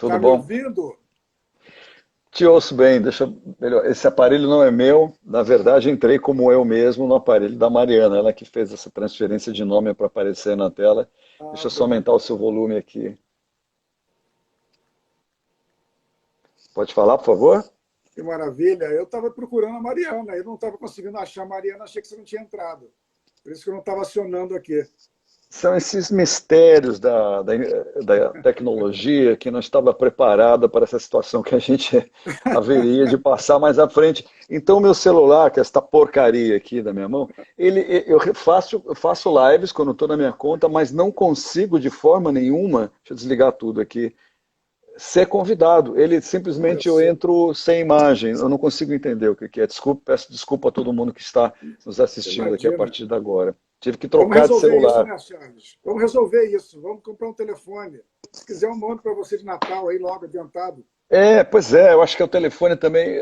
Tá Tudo me bom? ouvindo? Te ouço bem, deixa melhor. Esse aparelho não é meu, na verdade entrei como eu mesmo no aparelho da Mariana, ela que fez essa transferência de nome para aparecer na tela. Ah, Deixa eu só bom. aumentar o seu volume aqui. Pode falar, por favor? Que maravilha. Eu estava procurando a Mariana, eu não estava conseguindo achar a Mariana, achei que você não tinha entrado. Por isso que eu não estava acionando aqui. São esses mistérios da tecnologia que não estava preparada para essa situação que a gente haveria de passar mais à frente. Então, meu celular, que é esta porcaria aqui da minha mão, eu faço lives quando estou na minha conta, mas não consigo de forma nenhuma, deixa eu desligar tudo aqui, ser convidado. Ele Olha simplesmente eu só. entro sem imagem, eu não consigo entender o que que é. Desculpa, peço desculpa a todo mundo que está nos assistindo aqui a Imagina. partir de agora. Tive que Vamos trocar de resolver isso, celular. né, Charles? Vamos resolver isso. Vamos comprar um telefone. Se quiser, eu mando para você de Natal aí, logo adiantado. Pois é, eu acho que é o telefone também.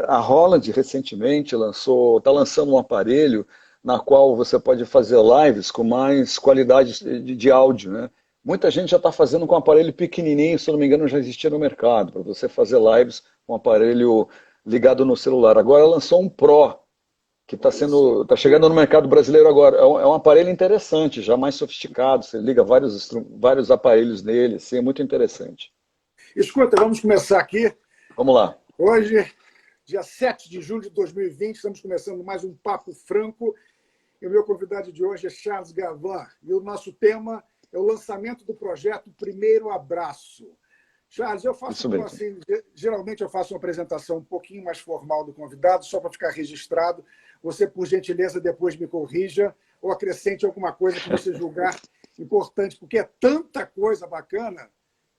A Holland recentemente está lançando um aparelho na qual você pode fazer lives com mais qualidade de áudio, né? Muita gente já está fazendo com um aparelho pequenininho, se eu não me engano, já existia no mercado, para você fazer lives com um aparelho ligado no celular. Agora lançou um Pro, que Olha só. tá chegando no mercado brasileiro agora. É um aparelho interessante, já mais sofisticado, você liga vários aparelhos nele, assim, é muito interessante. Escuta, vamos começar aqui. Vamos lá. Hoje, dia 7 de julho de 2020, estamos começando mais um Papo Franco. E o meu convidado de hoje é Charles Gavin. E o nosso tema é o lançamento do projeto Primeiro Abraço. Charles, eu faço Isso mesmo. assim, geralmente eu faço uma apresentação um pouquinho mais formal do convidado, só para ficar registrado. Você, por gentileza, depois me corrija ou acrescente alguma coisa que você julgar importante, porque é tanta coisa bacana,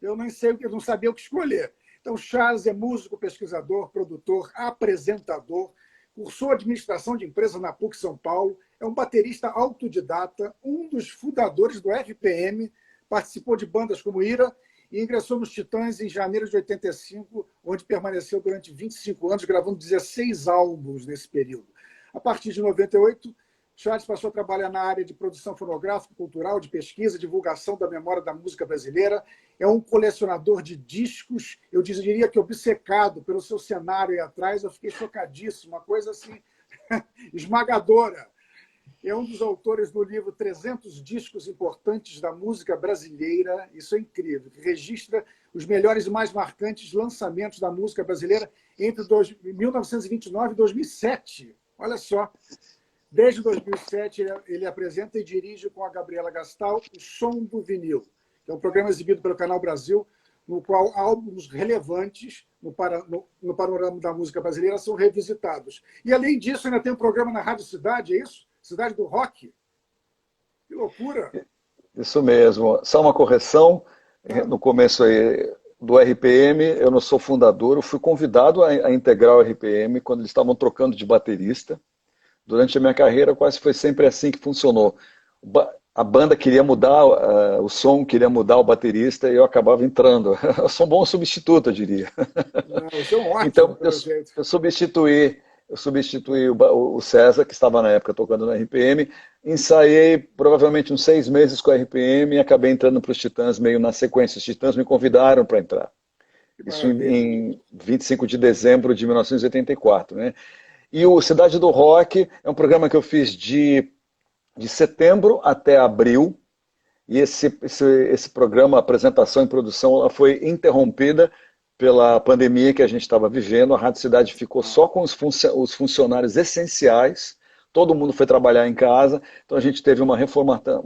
eu nem sei, eu não sabia o que escolher. Então, Charles é músico, pesquisador, produtor, apresentador, cursou administração de empresas na PUC São Paulo, é um baterista autodidata, um dos fundadores do RPM, participou de bandas como Ira e ingressou nos Titãs em janeiro de 85, onde permaneceu durante 25 anos, gravando 16 álbuns nesse período. A partir de 98, Charles passou a trabalhar na área de produção fonográfica, cultural, de pesquisa, divulgação da memória da música brasileira. É um colecionador de discos, eu diria que obcecado pelo seu cenário aí atrás. Eu fiquei chocadíssimo, uma coisa assim esmagadora. É um dos autores do livro 300 Discos Importantes da Música Brasileira. Isso é incrível, que registra os melhores e mais marcantes lançamentos da música brasileira entre 1929 e 2007. Olha só. Desde 2007, ele apresenta e dirige com a Gabriela Gastal o Som do Vinil, que é um programa exibido pelo Canal Brasil, no qual álbuns relevantes no panorama da música brasileira são revisitados. E, além disso, ainda tem um programa na Rádio Cidade, é isso? Cidade do Rock. Que loucura! Isso mesmo. Só uma correção, Ah, no começo aí do RPM, eu não sou fundador, eu fui convidado a integrar o RPM quando eles estavam trocando de baterista. Durante a minha carreira, quase foi sempre assim que funcionou. A banda queria mudar o som, queria mudar o baterista e eu acabava entrando. Eu sou um bom substituto, eu diria. não, você é um ótimo, Então, pelo jeito. eu substituí, eu substituí o César, que estava na época tocando no RPM, ensaiei provavelmente uns 6 meses com a RPM e acabei entrando para os Titãs meio na sequência. Os Titãs me convidaram para entrar. Que Isso maravilha. em 25 de dezembro de 1984, né? E o Cidade do Rock é um programa que eu fiz de setembro até abril, e esse programa, apresentação e produção, ela foi interrompida pela pandemia que a gente estava vivendo. A Rádio Cidade ficou Ah, só com os funcionários essenciais, todo mundo foi trabalhar em casa, então a gente teve uma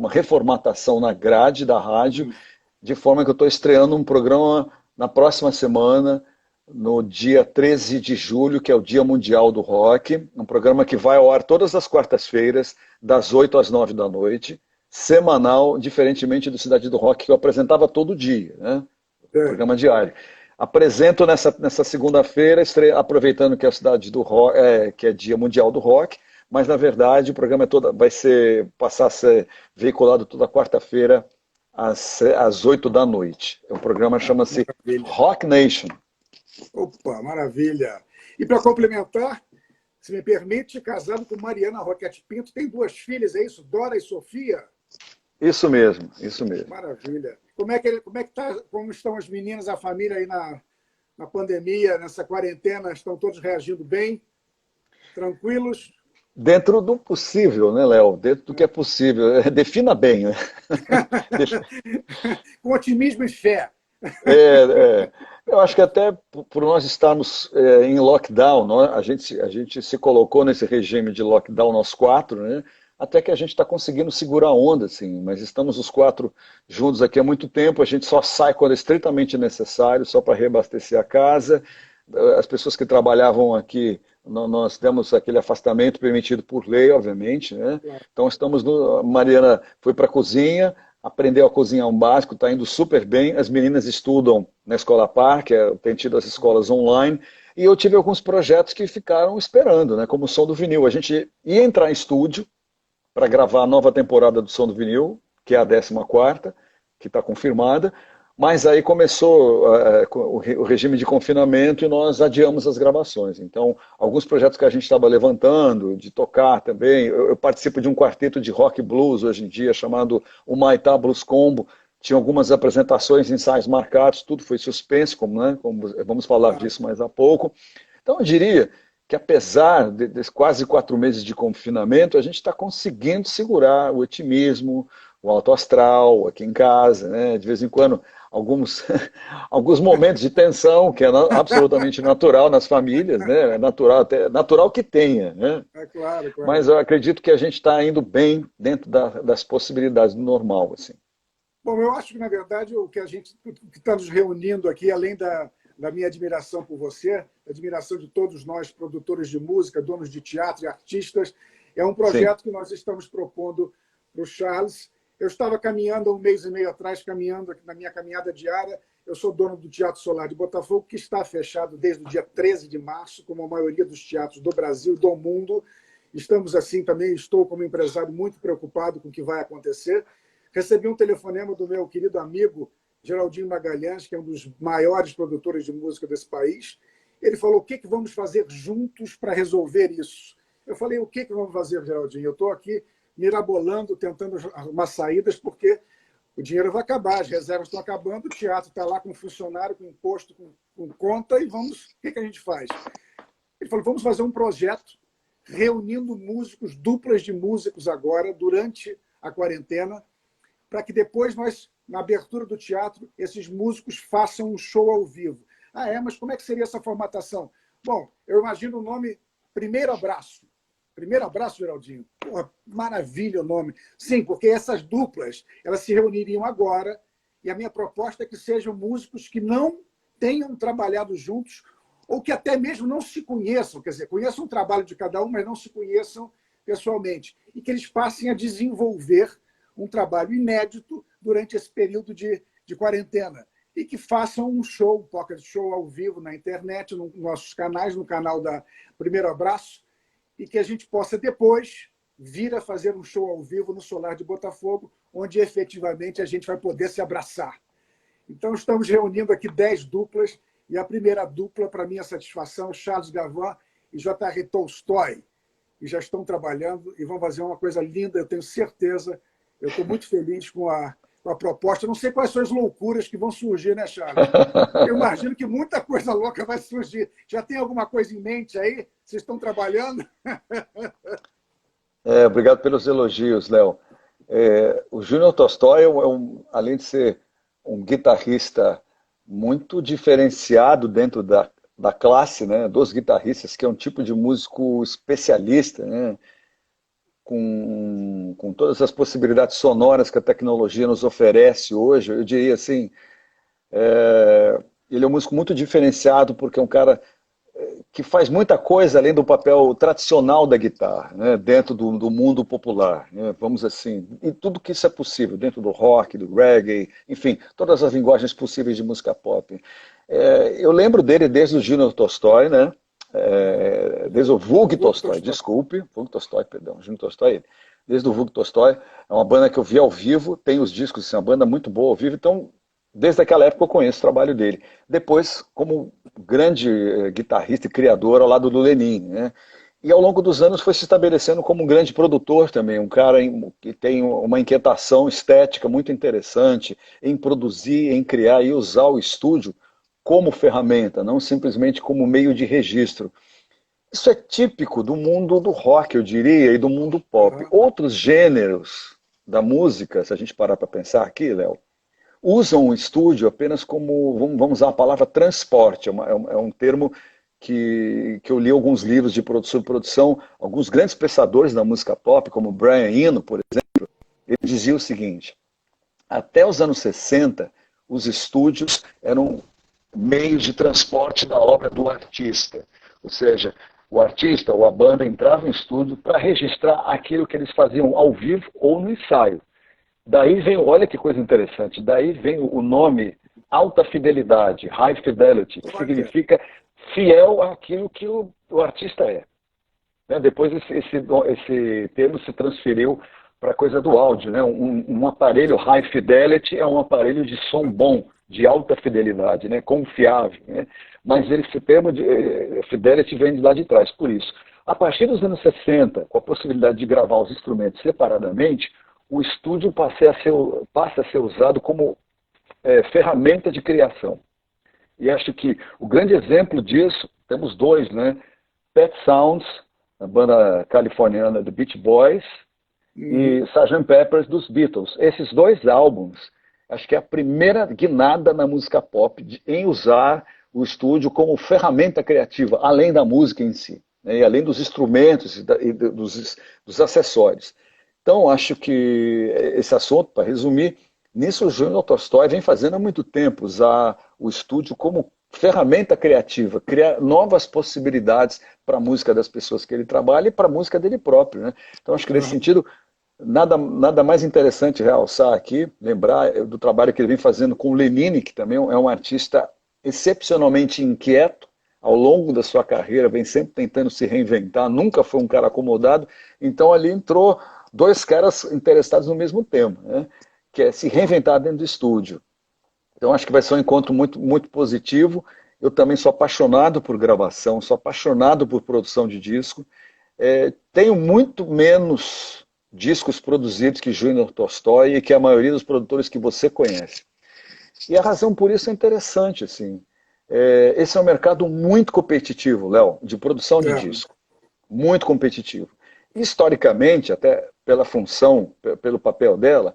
reformatação na grade da rádio, de forma que eu estou estreando um programa na próxima semana, no dia 13 de julho, que é o Dia Mundial do Rock, um programa que vai ao ar todas as quartas-feiras, das 8 às 9 da noite, semanal, diferentemente do Cidade do Rock, que eu apresentava todo dia, né? é. Programa diário. Apresento nessa segunda-feira, aproveitando que é a Cidade do Rock, que é Dia Mundial do Rock, mas na verdade o programa passar a ser veiculado toda quarta-feira às 8 da noite. O programa Ah, chama-se maravilha. Rock Nation. Opa, maravilha. E para complementar, se me permite, casado com Mariana Roquete Pinto, tem duas filhas, é isso? Dora e Sofia? Isso mesmo, isso mesmo. Maravilha. como estão as meninas, a família aí na pandemia, nessa quarentena? Estão todos reagindo bem? Tranquilos? Dentro do possível, né, Léo? Dentro do que é possível. Defina bem, né? Com otimismo e fé. É, eu acho que até por nós estarmos em lockdown, a gente se colocou nesse regime de lockdown nós quatro, né? Até que a gente está conseguindo segurar a onda, assim, mas estamos os quatro juntos aqui há muito tempo, a gente só sai quando é estritamente necessário, só para reabastecer a casa. As pessoas que trabalhavam aqui, nós demos aquele afastamento permitido por lei, obviamente, né? Claro. Então a Mariana foi para a cozinha, aprendeu a cozinhar um básico, está indo super bem. As meninas estudam na Escola Parque, tem tido as escolas online, e eu tive alguns projetos que ficaram esperando, né? Como o Som do Vinil. A gente ia entrar em estúdio para gravar a nova temporada do Som do Vinil, que é a 14ª, que está confirmada, mas aí começou o regime de confinamento e nós adiamos as gravações. Então, alguns projetos que a gente estava levantando, de tocar também, eu participo de um quarteto de rock blues hoje em dia, chamado o Maitá Blues Combo. Tinha algumas apresentações, ensaios marcados, tudo foi suspenso, como vamos falar disso mais a pouco. Então, eu diria que apesar de quase 4 meses de confinamento, a gente está conseguindo segurar o otimismo, o alto astral aqui em casa, né? De vez em quando, alguns momentos de tensão, que é absolutamente natural nas famílias, né? É natural que tenha, né? É claro, claro. Mas eu acredito que a gente está indo bem dentro das possibilidades do normal, assim. Bom, eu acho que, na verdade, o que está nos reunindo aqui, além da minha admiração por você, a admiração de todos nós, produtores de música, donos de teatro e artistas, é um Sim. projeto que nós estamos propondo para o Charles. Eu estava caminhando há 1 mês e meio atrás, caminhando aqui na minha caminhada diária. Eu sou dono do Teatro Solar de Botafogo, que está fechado desde o dia 13 de março, como a maioria dos teatros do Brasil, do mundo. Estamos assim também, estou como empresário muito preocupado com o que vai acontecer. Recebi um telefonema do meu querido amigo Geraldinho Magalhães, que é um dos maiores produtores de música desse país. Ele falou: o que vamos fazer juntos para resolver isso? Eu falei: o que vamos fazer, Geraldinho? Eu estou aqui mirabolando, tentando arrumar saídas, porque o dinheiro vai acabar, as reservas estão acabando, o teatro está lá com funcionário, com imposto, com conta, e vamos. O que a gente faz? Ele falou: vamos fazer um projeto reunindo músicos, duplas de músicos agora, durante a quarentena, para que depois nós, na abertura do teatro, esses músicos façam um show ao vivo. Mas como é que seria essa formatação? Bom, eu imagino o nome Primeiro Abraço. Primeiro Abraço, Geraldinho. Porra, maravilha o nome. Sim, porque essas duplas, elas se reuniriam agora, e a minha proposta é que sejam músicos que não tenham trabalhado juntos, ou que até mesmo não se conheçam, quer dizer, conheçam o trabalho de cada um, mas não se conheçam pessoalmente, e que eles passem a desenvolver um trabalho inédito durante esse período de quarentena, e que façam um show, um pocket show ao vivo na internet, nos nossos canais, no canal da Primeiro Abraço, e que a gente possa depois vir a fazer um show ao vivo no Solar de Botafogo, onde efetivamente a gente vai poder se abraçar. Então, estamos reunindo aqui 10 duplas, e a primeira dupla, para minha satisfação, Charles Gavin e J.R. Tolstói, e já estão trabalhando e vão fazer uma coisa linda, eu tenho certeza. Eu estou muito feliz com a proposta. Não sei quais são as loucuras que vão surgir, né, Charles? Eu imagino que muita coisa louca vai surgir. Já tem alguma coisa em mente aí? Vocês estão trabalhando? Obrigado pelos elogios, Léo. O Júnior Tolstói, além de ser um guitarrista muito diferenciado dentro da classe, né, dos guitarristas, que é um tipo de músico especialista, né, com todas as possibilidades sonoras que a tecnologia nos oferece hoje. Eu diria assim, ele é um músico muito diferenciado, porque é um cara que faz muita coisa além do papel tradicional da guitarra, né, dentro do mundo popular, né, vamos assim, e tudo que isso é possível, dentro do rock, do reggae, enfim, todas as linguagens possíveis de música pop. Eu lembro dele desde o Júnior Tolstói, né, desde o Vug Tolstói, desculpe, Vug Tolstói, perdão, Júnior Tolstói, desde o Vug Tolstói, é uma banda que eu vi ao vivo, tem os discos, assim, uma banda muito boa ao vivo, então desde aquela época eu conheço o trabalho dele. Depois, como grande guitarrista e criador ao lado do Lenin, né? E ao longo dos anos foi se estabelecendo como um grande produtor também, um cara que tem uma inquietação estética muito interessante em produzir, em criar e usar o estúdio como ferramenta, não simplesmente como meio de registro. Isso é típico do mundo do rock, eu diria, e do mundo pop. Aham. Outros gêneros da música, se a gente parar para pensar aqui, Léo, usam o estúdio apenas como, vamos usar a palavra transporte, é um termo que eu li alguns livros de produção, alguns grandes pensadores da música pop, como Brian Eno, por exemplo, ele dizia o seguinte: até os anos 60, os estúdios eram meios de transporte da obra do artista. Ou seja, o artista ou a banda entrava em estúdio para registrar aquilo que eles faziam ao vivo ou no ensaio. Daí vem, olha que coisa interessante, daí vem o nome alta fidelidade, high fidelity, que Olha, significa fiel àquilo que o artista é. Né? Depois esse termo se transferiu para a coisa do áudio. Né? Um aparelho high fidelity é um aparelho de som bom, de alta fidelidade, né? Confiável. Né? Mas esse termo de fidelity vem de lá de trás. Por isso, a partir dos anos 60, com a possibilidade de gravar os instrumentos separadamente, o estúdio passa a ser usado como ferramenta de criação. E acho que o grande exemplo disso, temos dois, né? Pet Sounds, a banda californiana do Beach Boys, e uhum. Sgt. Pepper's dos Beatles. Esses dois álbuns, acho que é a primeira guinada na música pop em usar o estúdio como ferramenta criativa, além da música em si, né? E além dos instrumentos e dos acessórios. Então, acho que esse assunto, para resumir, nisso o Júnior Tolstói vem fazendo há muito tempo, usar o estúdio como ferramenta criativa, criar novas possibilidades para a música das pessoas que ele trabalha e para a música dele próprio. Né? Então, acho que nesse Aham. sentido, nada mais interessante realçar aqui, lembrar do trabalho que ele vem fazendo com o Lenine, que também é um artista excepcionalmente inquieto, ao longo da sua carreira, vem sempre tentando se reinventar, nunca foi um cara acomodado, então ali entrou dois caras interessados no mesmo tema, né? Que é se reinventar dentro do estúdio. Então acho que vai ser um encontro muito, muito positivo. Eu também sou apaixonado por gravação, sou apaixonado por produção de disco. Tenho muito menos discos produzidos que Júnior Tolstói e que a maioria dos produtores que você conhece. E a razão por isso é interessante, assim. Esse é um mercado muito competitivo, Léo, de produção de É. disco. Muito competitivo. Historicamente, até pela função, pelo papel dela,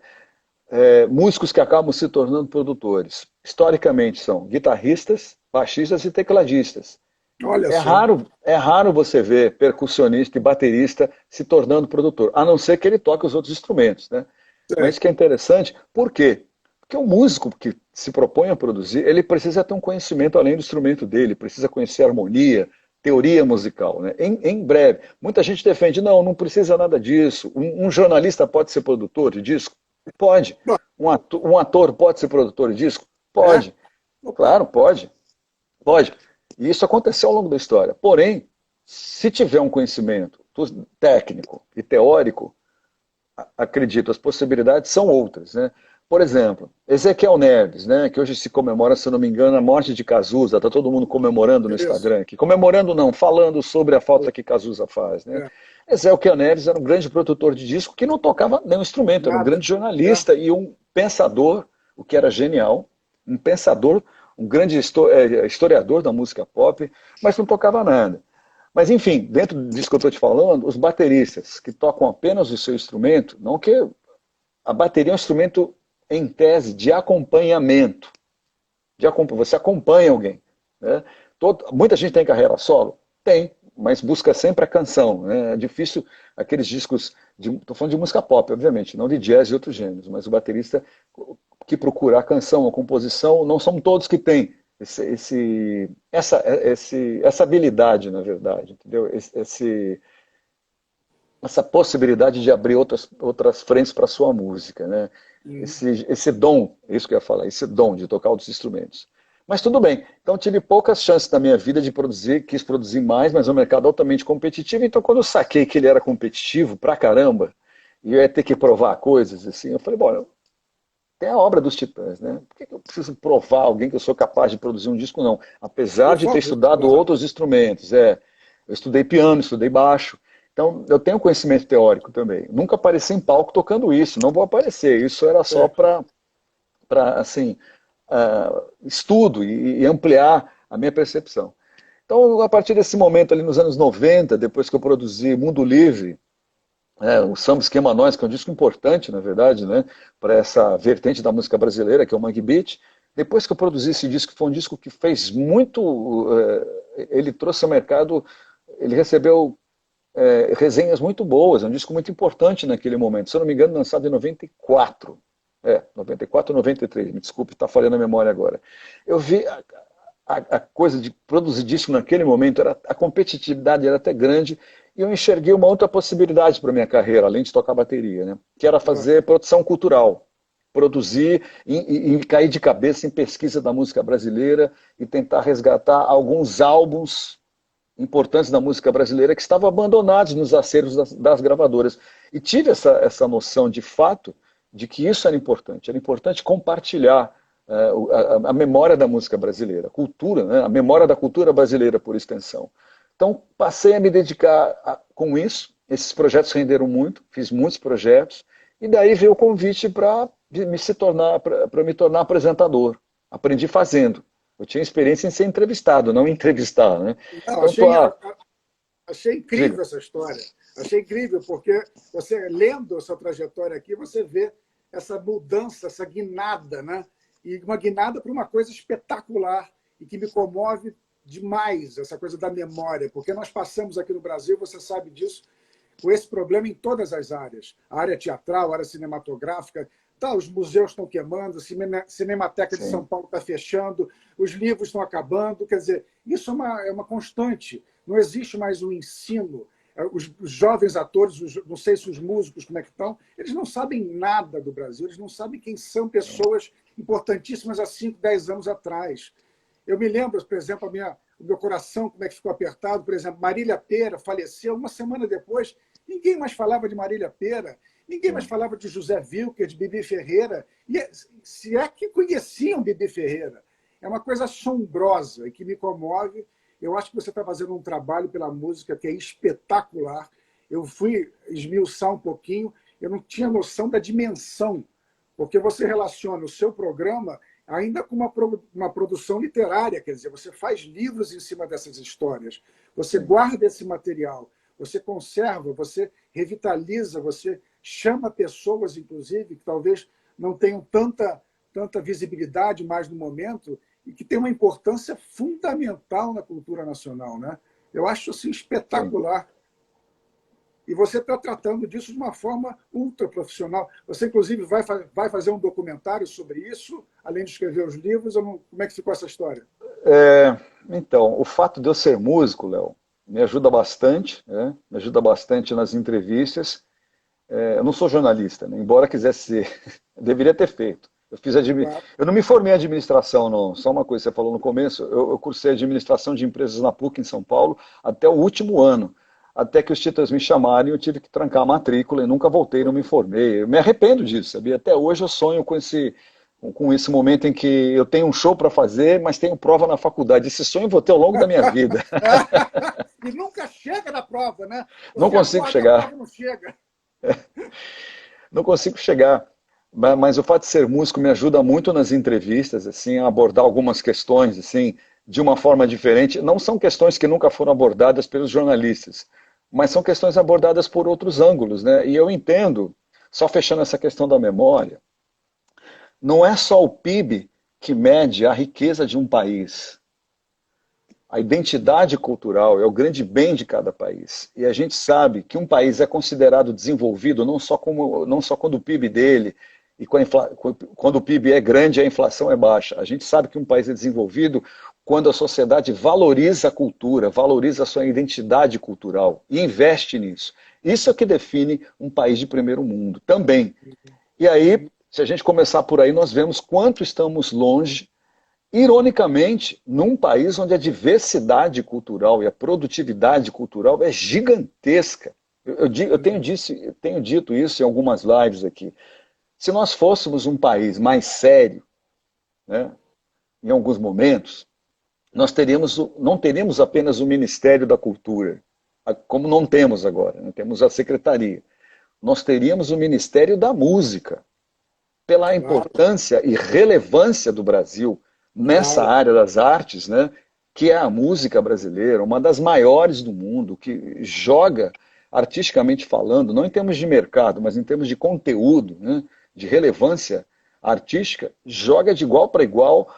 músicos que acabam se tornando produtores. Historicamente são guitarristas, baixistas e tecladistas. Olha É só. raro, é raro você ver percussionista e baterista se tornando produtor, a não ser que ele toque os outros instrumentos, né? Mas É. isso que é interessante, por quê? Porque o músico que se propõe a produzir, ele precisa ter um conhecimento além do instrumento dele, precisa conhecer harmonia, teoria musical, né? Em breve, muita gente defende, não precisa nada disso. Um jornalista pode ser produtor de disco? Pode. Bom, Um ator pode ser produtor de disco? é? Pode. Opa. Claro, pode. Pode. E isso aconteceu ao longo da história. Porém, se tiver um conhecimento técnico e teórico, acredito, as possibilidades são outras, né? Por exemplo, Ezequiel Neves, né, que hoje se comemora, se eu não me engano, a morte de Cazuza, está todo mundo comemorando no Isso. Instagram aqui. Comemorando não, falando sobre a falta que Cazuza faz, né? É. Ezequiel Neves era um grande produtor de disco que não tocava nenhum instrumento, era um Nada. grande É. jornalista e um pensador, o que era genial, um pensador, um grande historiador da música pop, mas não tocava nada. Mas, enfim, dentro disso que eu estou te falando, os bateristas que tocam apenas o seu instrumento, não que a bateria é um instrumento, em tese, de acompanhamento. Você acompanha alguém. Né? Muita gente tem carreira solo? Tem, mas busca sempre a canção. Né? É difícil aqueles discos, estou falando de música pop, obviamente, não de jazz e outros gêneros, mas o baterista que procura a canção, a composição, não são todos que têm essa habilidade, na verdade, entendeu? Essa possibilidade de abrir outras frentes para a sua música, né? Uhum. Esse dom, é isso que eu ia falar, esse dom de tocar outros instrumentos. Mas tudo bem, então tive poucas chances na minha vida de produzir, quis produzir mais, mas é um mercado altamente competitivo, então quando eu saquei que ele era competitivo pra caramba, e eu ia ter que provar coisas assim, eu falei, bom, tem a obra dos Titãs, né? Por que eu preciso provar a alguém que eu sou capaz de produzir um disco? Não. Apesar Por de ter favor. estudado Claro. outros instrumentos, Eu estudei piano, estudei baixo. Então, eu tenho conhecimento teórico também. Nunca apareci em palco tocando isso, não vou aparecer. Isso era só para assim, estudo e ampliar a minha percepção. Então, a partir desse momento ali nos anos 90, depois que eu produzi Mundo Livre, o Samba Esquema Nós, que é um disco importante, na verdade, né, para essa vertente da música brasileira, que é o Mangue Beat. Depois que eu produzi esse disco, foi um disco que fez muito. Ele trouxe ao mercado, ele recebeu resenhas muito boas, é um disco muito importante naquele momento. Se eu não me engano, lançado em 94. 94 ou 93, me desculpe, está falhando a memória agora. Eu vi a coisa de produzir disco naquele momento, a competitividade era até grande, e eu enxerguei uma outra possibilidade para minha carreira, além de tocar bateria, né? Que era fazer produção cultural, produzir e cair de cabeça em pesquisa da música brasileira e tentar resgatar alguns álbuns importantes da música brasileira que estavam abandonados nos acervos das gravadoras. E tive essa noção de fato de que isso era importante compartilhar a memória da música brasileira, a cultura, né? A memória da cultura brasileira por extensão. Então, passei a me dedicar com isso, esses projetos renderam muito, fiz muitos projetos, e daí veio o convite para me tornar apresentador. Aprendi fazendo. Eu tinha experiência em ser entrevistado, não entrevistar, né? Não, Então, achei incrível diga. essa história. Achei incrível, porque você, lendo a sua trajetória aqui, você vê essa mudança, essa guinada, né? E uma guinada para uma coisa espetacular e que me comove demais, essa coisa da memória, porque nós passamos aqui no Brasil, você sabe disso, com esse problema em todas as áreas. A área teatral, a área cinematográfica, tá, os museus estão queimando, a Cinemateca de São Sim. Paulo está fechando, os livros estão acabando. Quer dizer, isso é uma constante. Não existe mais um ensino. Os jovens atores, não sei se os músicos como é que estão, eles não sabem nada do Brasil, eles não sabem quem são pessoas importantíssimas há 5, 10 anos atrás. Eu me lembro, por exemplo, o meu coração, como é que ficou apertado. Por exemplo, Marília Pêra faleceu. Uma semana depois, ninguém mais falava de Marília Pêra, ninguém mais falava de José Wilker, de Bibi Ferreira. E se é que conheciam Bibi Ferreira. É uma coisa assombrosa e que me comove. Eu acho que você está fazendo um trabalho pela música que é espetacular. Eu fui esmiuçar um pouquinho, eu não tinha noção da dimensão, porque você relaciona o seu programa ainda com uma produção literária, quer dizer, você faz livros em cima dessas histórias, você guarda esse material, você conserva, você revitaliza, você chama pessoas, inclusive, que talvez não tenham tanta visibilidade mais no momento e que tem uma importância fundamental na cultura nacional, né? Eu acho assim espetacular. E você está tratando disso de uma forma ultra profissional. Você, inclusive, vai fazer um documentário sobre isso, além de escrever os livros? Ou não? Como é que ficou essa história? Então, o fato de eu ser músico, Léo, me ajuda bastante, né? Me ajuda bastante nas entrevistas. Eu não sou jornalista, né? Embora quisesse ser, eu deveria ter feito. Claro. Eu não me formei em administração, não. Só uma coisa que você falou no começo, eu cursei administração de empresas na PUC em São Paulo até o último ano. Até que os títulos me chamaram e eu tive que trancar a matrícula e nunca voltei, não me formei. Eu me arrependo disso, sabia? Até hoje eu sonho com esse momento em que eu tenho um show para fazer, mas tenho prova na faculdade. Esse sonho eu vou ter ao longo da minha vida. E nunca chega na prova, né? Não Você consigo acorda e a chegar. prova não chega. Não consigo chegar. Mas o fato de ser músico me ajuda muito nas entrevistas, assim, a abordar algumas questões, assim, de uma forma diferente. Não são questões que nunca foram abordadas pelos jornalistas, mas são questões abordadas por outros ângulos, né? E eu entendo, só fechando essa questão da memória, não é só o PIB que mede a riqueza de um país. A identidade cultural é o grande bem de cada país. E a gente sabe que um país é considerado desenvolvido não só quando o PIB dele, e quando o PIB é grande, a inflação é baixa. A gente sabe que um país é desenvolvido quando a sociedade valoriza a cultura, valoriza a sua identidade cultural e investe nisso. Isso é o que define um país de primeiro mundo também. E aí, se a gente começar por aí, nós vemos quanto estamos longe, ironicamente, num país onde a diversidade cultural e a produtividade cultural é gigantesca. Eu tenho dito isso em algumas lives aqui. Se nós fôssemos um país mais sério, né, em alguns momentos, não teríamos apenas o Ministério da Cultura, como não temos agora, não temos a Secretaria. Nós teríamos o Ministério da Música, pela Claro, importância e relevância do Brasil nessa claro. área das artes, né, que é a música brasileira, uma das maiores do mundo, que joga, artisticamente falando, não em termos de mercado, mas em termos de conteúdo, né, de relevância artística, joga de igual para igual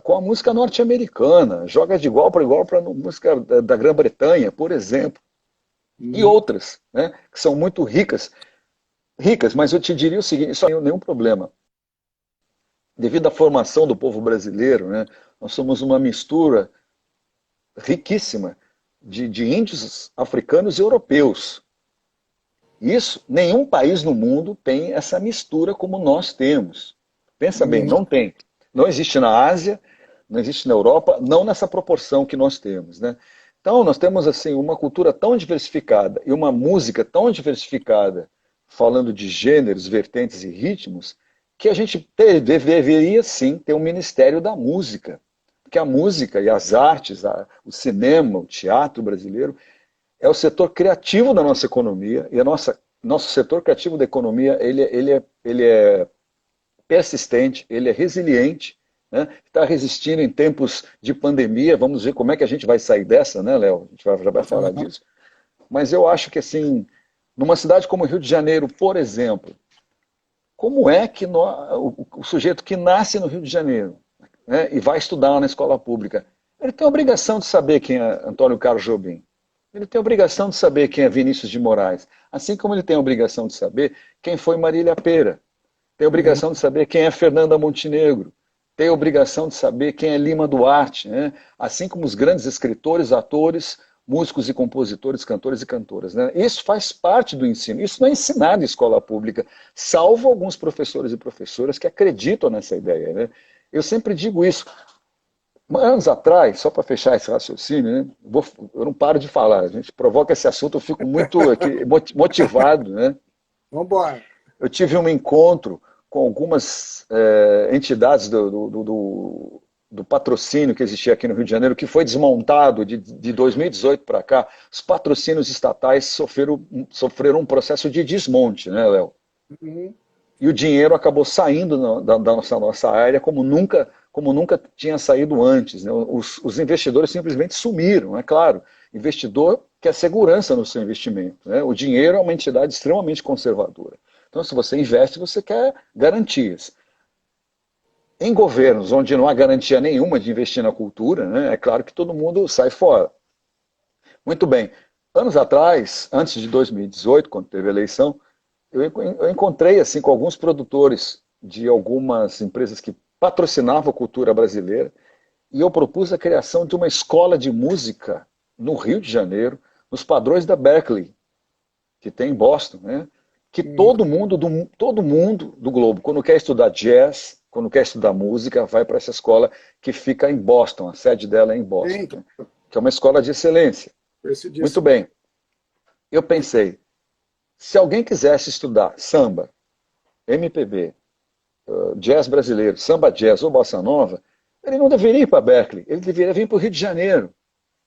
com a música norte-americana, joga de igual para igual para a música da Grã-Bretanha, por exemplo, e Uhum. outras, né, que são muito ricas. Ricas, mas eu te diria o seguinte, isso não tem nenhum problema. Devido à formação do povo brasileiro, né, nós somos uma mistura riquíssima de índios africanos e europeus. Isso, nenhum país no mundo tem essa mistura como nós temos. Pensa bem, Uhum. não tem. Não existe na Ásia, não existe na Europa, não nessa proporção que nós temos, né? Então, nós temos assim uma cultura tão diversificada e uma música tão diversificada, falando de gêneros, vertentes e ritmos, que a gente deveria sim ter um Ministério da Música. Porque a música e as artes, o cinema, o teatro brasileiro, é o setor criativo da nossa economia, e nosso setor criativo da economia ele é persistente, ele é resiliente, né? Está resistindo em tempos de pandemia. Vamos ver como é que a gente vai sair dessa, né, Léo? A gente já vai falar Uhum. disso. Mas eu acho que, assim, numa cidade como Rio de Janeiro, por exemplo, como é que o sujeito que nasce no Rio de Janeiro, né, e vai estudar na escola pública, ele tem a obrigação de saber quem é Antônio Carlos Jobim. Ele tem a obrigação de saber quem é Vinícius de Moraes. Assim como ele tem a obrigação de saber quem foi Marília Pêra. Tem a Uhum. obrigação de saber quem é Fernanda Montenegro. Tem a obrigação de saber quem é Lima Duarte. Né? Assim como os grandes escritores, atores, músicos e compositores, cantores e cantoras. Né? Isso faz parte do ensino. Isso não é ensinado em escola pública, salvo alguns professores e professoras que acreditam nessa ideia. Né? Eu sempre digo isso. Anos atrás, só para fechar esse raciocínio, né? Eu não paro de falar, a gente provoca esse assunto, eu fico muito aqui, motivado. Né? Vamos embora. Eu tive um encontro com algumas entidades do patrocínio que existia aqui no Rio de Janeiro, que foi desmontado de 2018 para cá. Os patrocínios estatais sofreram um processo de desmonte, né, Léo? Uhum. E o dinheiro acabou saindo da nossa área como nunca tinha saído antes. Né? Os investidores simplesmente sumiram, é claro. Investidor quer segurança no seu investimento. Né? O dinheiro é uma entidade extremamente conservadora. Então, se você investe, você quer garantias. Em governos onde não há garantia nenhuma de investir na cultura, né, é claro que todo mundo sai fora. Muito bem. Anos atrás, antes de 2018, quando teve a eleição, eu encontrei assim com alguns produtores de algumas empresas que patrocinavam a cultura brasileira e eu propus a criação de uma escola de música no Rio de Janeiro, nos padrões da Berkeley, que tem em Boston, né? Que Uhum. todo mundo do globo, quando quer estudar jazz, quando quer estudar música, vai para essa escola que fica em Boston, a sede dela é em Boston, Sim, né? Que é uma escola de excelência. Muito conhecidíssimo. bem. Eu pensei, se alguém quisesse estudar samba, MPB, jazz brasileiro, samba jazz ou bossa nova, ele não deveria ir para Berkeley, ele deveria vir para o Rio de Janeiro,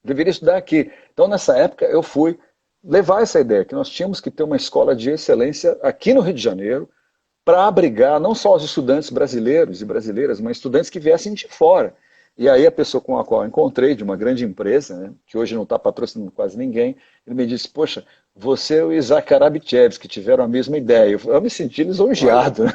deveria estudar aqui. Então, nessa época, eu fui levar essa ideia, que nós tínhamos que ter uma escola de excelência aqui no Rio de Janeiro, para abrigar não só os estudantes brasileiros e brasileiras, mas estudantes que viessem de fora. E aí a pessoa com a qual eu encontrei, de uma grande empresa, né, que hoje não está patrocinando quase ninguém, ele me disse, poxa, você e o Isaac Arabichevs, que tiveram a mesma ideia. Eu me senti Olha. lisonjeado. Né?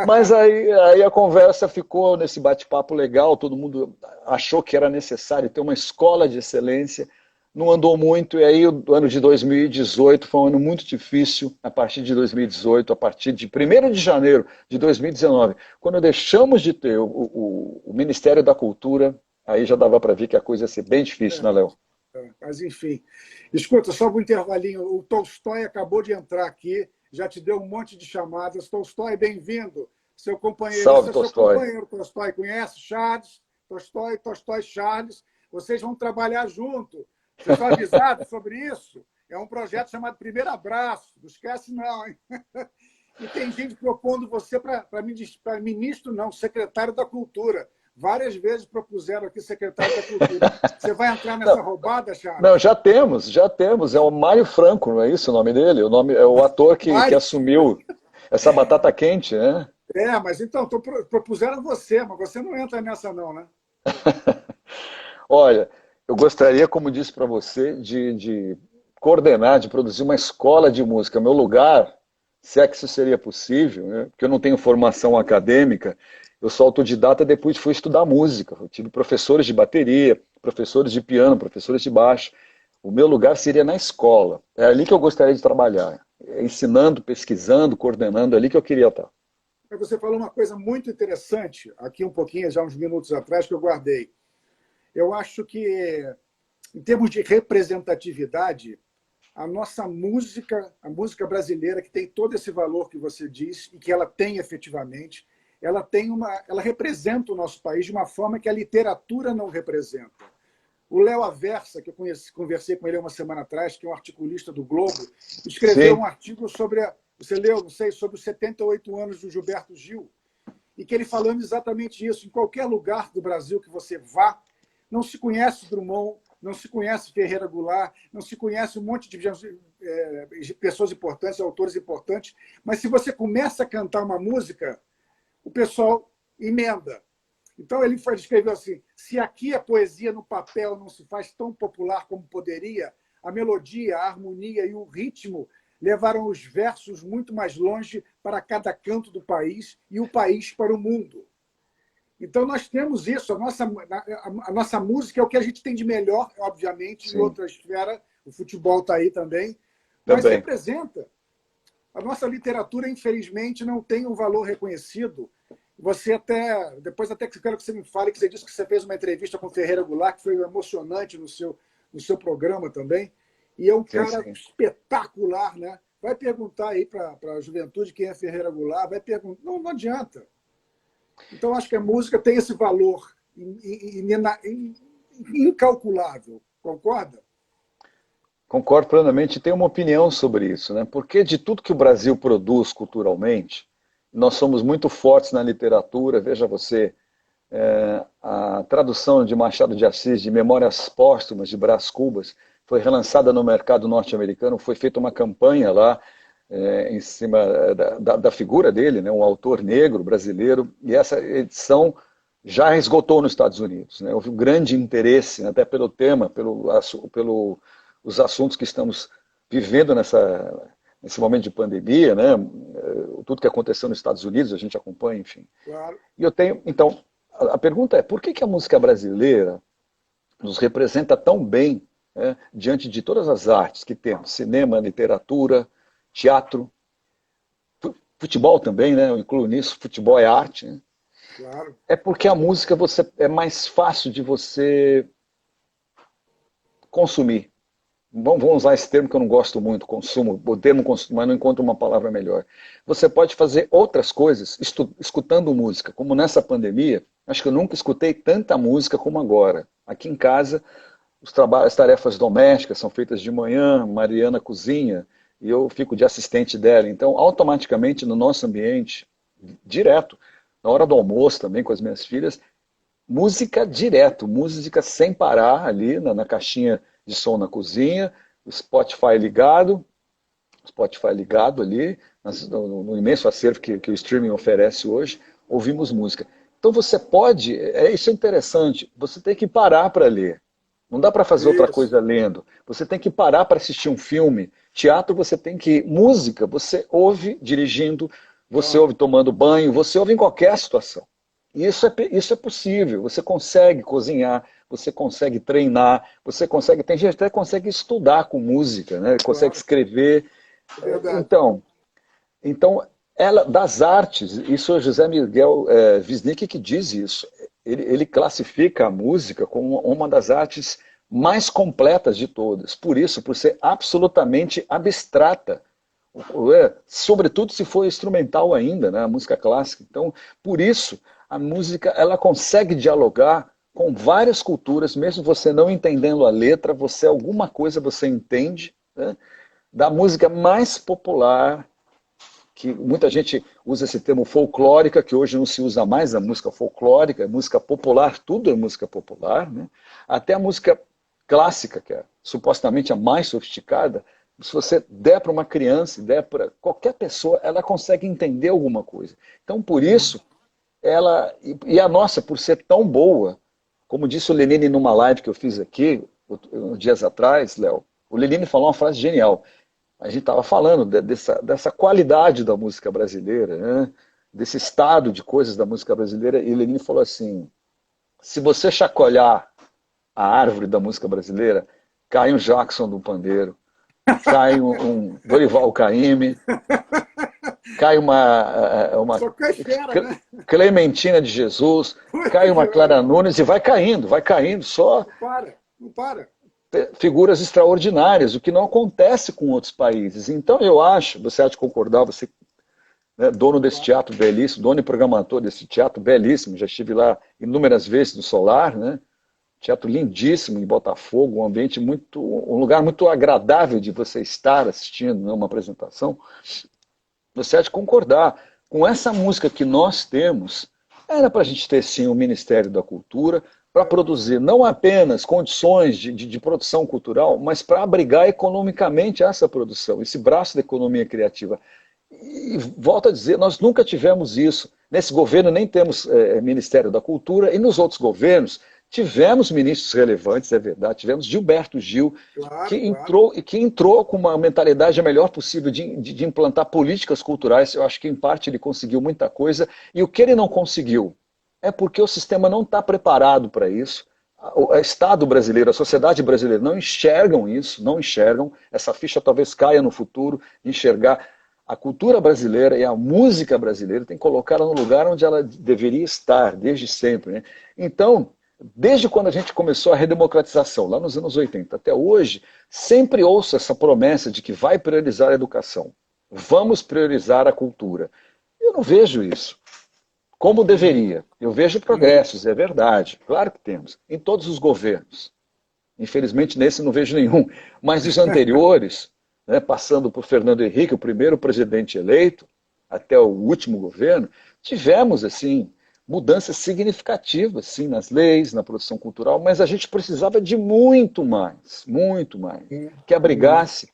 Mas aí a conversa ficou nesse bate-papo legal, todo mundo achou que era necessário ter uma escola de excelência, não andou muito, e aí o ano de 2018 foi um ano muito difícil, a partir de 2018, a partir de 1º de janeiro de 2019, quando deixamos de ter o Ministério da Cultura, aí já dava para ver que a coisa ia ser bem difícil, né, Léo? Mas, enfim. Escuta, só um intervalinho. O Tolstói acabou de entrar aqui, já te deu um monte de chamadas. Tolstói, bem-vindo. Seu companheiro, esse Salve, é seu Tolstói. companheiro, Tolstói. Conhece Charles? Tolstói, Tolstói, Charles. Vocês vão trabalhar junto. Vocês estão avisados sobre isso? É um projeto chamado Primeiro Abraço. Não esquece, não, hein? E tem gente propondo você para ministro, não, secretário da Cultura. Várias vezes propuseram aqui secretário da Cultura. Você vai entrar nessa roubada, Charles? Não, já temos, já temos. É o Mário Franco, não é isso o nome dele? O nome é o ator que Mário? assumiu essa batata quente, né? Mas então, propuseram você, mas você não entra nessa não, né? Olha, eu gostaria, como disse para você, de coordenar, de produzir uma escola de música. Meu lugar, se é que isso seria possível, né? Porque eu não tenho formação acadêmica, eu sou autodidata e depois fui estudar música. Eu tive professores de bateria, professores de piano, professores de baixo. O meu lugar seria na escola. É ali que eu gostaria de trabalhar. Ensinando, pesquisando, coordenando, é ali que eu queria estar. Mas você falou uma coisa muito interessante, aqui um pouquinho, já uns minutos atrás, que eu guardei. Eu acho que, em termos de representatividade, a nossa música, a música brasileira, que tem todo esse valor que você diz, e que ela tem efetivamente, ela representa o nosso país de uma forma que a literatura não representa. O Léo Aversa, que eu conversei com ele uma semana atrás, que é um articulista do Globo, escreveu Sim. um artigo sobre, você leu, não sei, sobre os 78 anos do Gilberto Gil, e que ele falando exatamente isso. Em qualquer lugar do Brasil que você vá, não se conhece Drummond, não se conhece Ferreira Goulart, não se conhece um monte de pessoas importantes, autores importantes, mas se você começa a cantar uma música, o pessoal emenda. Então ele escreveu assim: se aqui a poesia no papel não se faz tão popular como poderia, a melodia, a harmonia e o ritmo levaram os versos muito mais longe para cada canto do país e o país para o mundo. Então nós temos isso, a nossa música é o que a gente tem de melhor, obviamente, em Sim. outra esfera, o futebol está aí também, mas Também. representa. A nossa literatura, infelizmente, não tem um valor reconhecido. Você depois até quero que você me fale, que você disse que você fez uma entrevista com o Ferreira Goulart, que foi emocionante no seu programa também, e é um cara Sim. espetacular, né? Vai perguntar aí para a juventude quem é Ferreira Goulart, vai perguntar, não adianta. Então, acho que a música tem esse valor incalculável, concorda? Concordo plenamente e tenho uma opinião sobre isso, né? Porque de tudo que o Brasil produz culturalmente, nós somos muito fortes na literatura. Veja você, a tradução de Machado de Assis de Memórias Póstumas de Brás Cubas foi relançada no mercado norte-americano, foi feita uma campanha lá em cima da figura dele, né? Um autor negro brasileiro, e essa edição já esgotou nos Estados Unidos, né? Houve um grande interesse, até pelo tema, os assuntos que estamos vivendo nesse momento de pandemia, né? Tudo que aconteceu nos Estados Unidos, a gente acompanha, enfim. Claro. E então, a pergunta é, por que a música brasileira nos representa tão bem, né, diante de todas as artes que temos, cinema, literatura, teatro, futebol também, né? Eu incluo nisso, futebol é arte, né? Claro. É porque a música é mais fácil de você consumir. Vamos usar esse termo que eu não gosto muito, consumo, o termo consumo, mas não encontro uma palavra melhor. Você pode fazer outras coisas escutando música, como nessa pandemia, acho que eu nunca escutei tanta música como agora. Aqui em casa, as tarefas domésticas são feitas de manhã, Mariana cozinha, e eu fico de assistente dela. Então, automaticamente, no nosso ambiente, direto, na hora do almoço também com as minhas filhas, música direto, música sem parar ali na caixinha de som na cozinha, o Spotify ligado ali, no imenso acervo que o streaming oferece hoje, ouvimos música. Então você pode, isso é interessante, você tem que parar para ler. Não dá para fazer outra Isso. coisa lendo. Você tem que parar para assistir um filme. Teatro você tem que. Música, você ouve dirigindo, você ouve tomando banho, você ouve em qualquer situação. E isso é possível. Você consegue cozinhar, você consegue treinar, você consegue. Tem gente que até consegue estudar com música, né? Consegue Claro. escrever. É verdade. Então das artes, isso é José Miguel Wisnik que diz isso. Ele classifica a música como uma das artes mais completas de todas. Por isso, por ser absolutamente abstrata. Sobretudo se for instrumental ainda, né, a música clássica. Então, por isso, a música ela consegue dialogar com várias culturas, mesmo você não entendendo a letra, alguma coisa você entende, né, da música mais popular que muita gente usa esse termo folclórica, que hoje não se usa mais a música folclórica, é música popular, tudo é música popular, né? Até a música clássica, que é supostamente a mais sofisticada, se você der para uma criança, der para qualquer pessoa, ela consegue entender alguma coisa. Então, por isso, ela, e a nossa, por ser tão boa, como disse o Lenine numa live que eu fiz aqui, dias atrás, Léo, o Lenine falou uma frase genial. A gente estava falando dessa qualidade da música brasileira, né? Desse estado de coisas da música brasileira, e o Lenine falou assim, se você chacoalhar a árvore da música brasileira, cai um Jackson do pandeiro, cai um Dorival Caymmi, cai uma Só cai fera, né? Clementina de Jesus, cai uma Clara Nunes e vai caindo, só Não para, não para. figuras extraordinárias, o que não acontece com outros países. Então eu acho, você há de concordar, você, né, dono desse teatro belíssimo, dono e programador desse teatro belíssimo, já estive lá inúmeras vezes no Solar, né? Teatro lindíssimo em Botafogo, um ambiente muito, um lugar muito agradável de você estar assistindo, né, uma apresentação. Você há de concordar, com essa música que nós temos, era para a gente ter sim o Ministério da Cultura, para produzir não apenas condições de produção cultural, mas para abrigar economicamente essa produção, esse braço da economia criativa. E volto a dizer, nós nunca tivemos isso. Nesse governo nem temos Ministério da Cultura, e nos outros governos tivemos ministros relevantes, é verdade, tivemos Gilberto Gil, Claro, claro. que entrou com uma mentalidade a melhor possível de implantar políticas culturais. Eu acho que em parte ele conseguiu muita coisa, e o que ele não conseguiu é porque o sistema não está preparado para isso. O Estado brasileiro, a sociedade brasileira não enxergam isso, não enxergam. Essa ficha talvez caia no futuro, enxergar a cultura brasileira e a música brasileira, tem que colocá-la no lugar onde ela deveria estar, desde sempre, né? Então, desde quando a gente começou a redemocratização, lá nos anos 80 até hoje, sempre ouço essa promessa de que vai priorizar a educação, vamos priorizar a cultura. Eu não vejo isso. Como deveria. Eu vejo progressos, é verdade. Claro que temos. Em todos os governos. Infelizmente, nesse não vejo nenhum. Mas os anteriores, né, passando por Fernando Henrique, o primeiro presidente eleito, até o último governo, tivemos, assim, mudanças significativas, sim, nas leis, na produção cultural, mas a gente precisava de muito mais, que abrigasse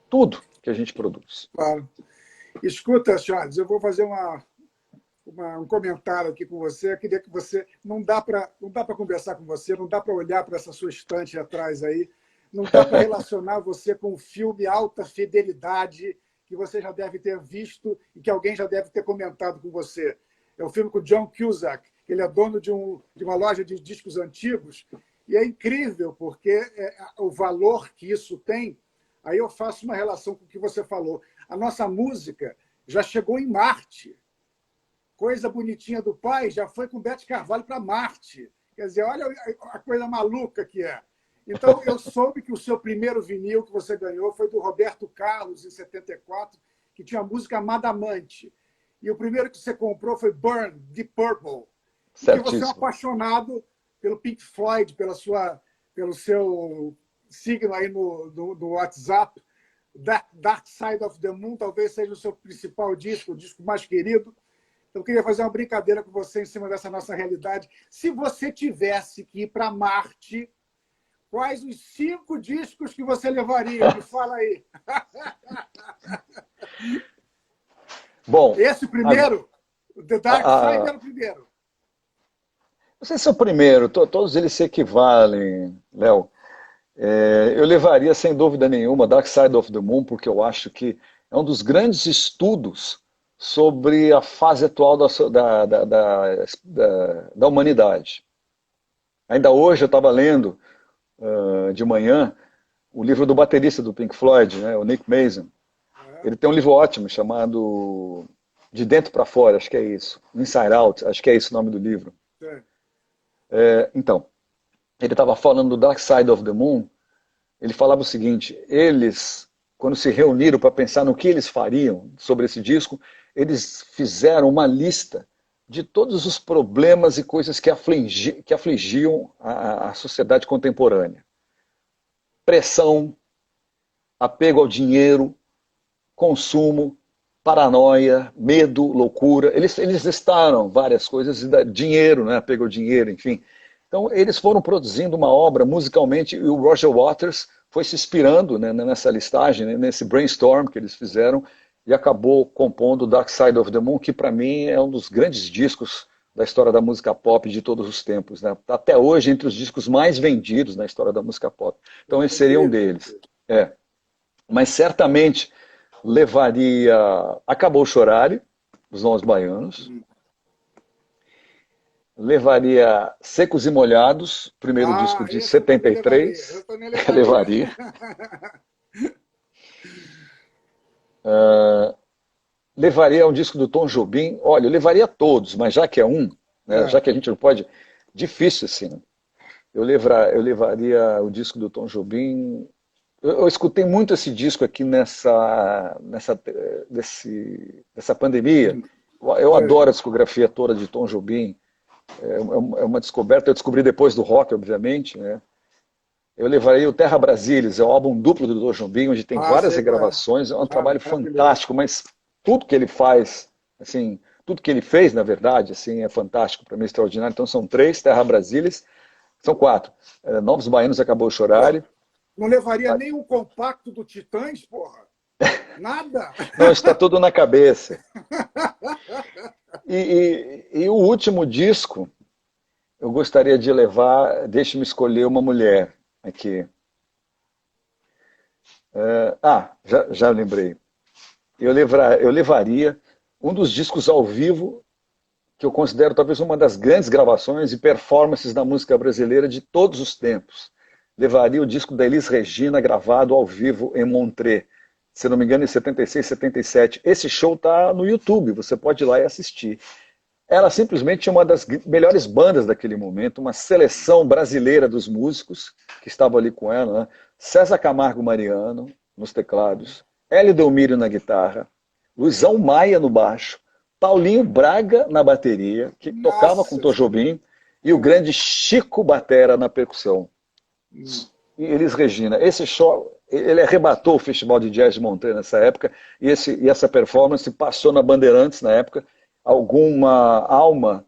tudo que a gente produz. Claro. Escuta, Charles, eu vou fazer um comentário aqui com você. Eu queria que você. Não dá para conversar com você, não dá para olhar para essa sua estante atrás aí, não dá para relacionar você com um filme Alta Fidelidade, que você já deve ter visto e que alguém já deve ter comentado com você. É um filme com John Cusack. Ele é dono de uma loja de discos antigos, e é incrível, porque o valor que isso tem. Aí eu faço uma relação com o que você falou. A nossa música já chegou em Marte. Coisa bonitinha do pai já foi com Bete Carvalho para Marte. Quer dizer, olha a coisa maluca que é. Então, eu soube que o seu primeiro vinil que você ganhou foi do Roberto Carlos, em 74, que tinha a música Madamante. E o primeiro que você comprou foi Burn, de Purple. E que você é um apaixonado pelo Pink Floyd, pelo seu signo aí no WhatsApp. Dark Side of the Moon talvez seja o seu principal disco, o disco mais querido. Então, eu queria fazer uma brincadeira com você em cima dessa nossa realidade. Se você tivesse que ir para Marte, quais os 5 discos que você levaria? Me fala aí. Bom, esse primeiro, The Dark Side era o primeiro. Não sei se é o primeiro, todos eles se equivalem, Léo. Eu levaria, sem dúvida nenhuma, Dark Side of the Moon, porque eu acho que é um dos grandes estudos sobre a fase atual da humanidade. Ainda hoje eu estava lendo, de manhã, o livro do baterista do Pink Floyd, né, o Nick Mason. Ele tem um livro ótimo chamado De Dentro para Fora, acho que é isso. Inside Out, acho que é esse o nome do livro. Então, ele estava falando do Dark Side of the Moon. Ele falava o seguinte: eles, quando se reuniram para pensar no que eles fariam sobre esse disco, eles fizeram uma lista de todos os problemas e coisas que afligiam a sociedade contemporânea. Pressão, apego ao dinheiro, consumo, paranoia, medo, loucura. Eles listaram várias coisas, dinheiro, né? Pegou dinheiro, enfim. Então, eles foram produzindo uma obra musicalmente, e o Roger Waters foi se inspirando, né, nessa listagem, né, nesse brainstorm que eles fizeram, e acabou compondo Dark Side of the Moon, que para mim é um dos grandes discos da história da música pop de todos os tempos. Né? Até hoje, entre os discos mais vendidos na história da música pop. Então, esse seria um deles. É. Mas certamente levaria Acabou Chorare, dos Novos Baianos. Levaria Secos e Molhados, primeiro disco de 73. Eu também levaria. Levaria um disco do Tom Jobim. Olha, eu levaria todos, mas já que é um, né, já que a gente não pode... Difícil assim, né? Eu levaria o disco do Tom Jobim. Eu escutei muito esse disco aqui nessa pandemia. Eu adoro a discografia toda de Tom Jobim. É uma descoberta, eu descobri depois do rock, obviamente, né? Eu levaria o Terra Brasilis, é o álbum duplo do Tom Jobim, onde tem várias regravações, é um trabalho fantástico, mas tudo que ele faz, assim, tudo que ele fez, na verdade, assim, é fantástico, para mim, extraordinário. Então são 3, Terra Brasilis, são 4. Novos Baianos, Acabou Chorare. Não levaria nem um compacto do Titãs, porra? Nada? Não, está tudo na cabeça. E o último disco, eu gostaria de levar, deixe-me escolher uma mulher aqui. Já lembrei. Eu levaria um dos discos ao vivo que eu considero talvez uma das grandes gravações e performances da música brasileira de todos os tempos. Levaria o disco da Elis Regina gravado ao vivo em Montreux. Se não me engano, em 76, 77. Esse show está no YouTube, você pode ir lá e assistir. Ela simplesmente é uma das melhores bandas daquele momento, uma seleção brasileira dos músicos que estavam ali com ela, né? César Camargo Mariano nos teclados, Hélio Delmírio na guitarra, Luizão Maia no baixo, Paulinho Braga na bateria, que tocava com Tom Jobim, e o grande Chico Batera na percussão. E Elis Regina. Esse show, ele arrebatou o Festival de Jazz de Montreux nessa época, e essa performance passou na Bandeirantes na época. Alguma alma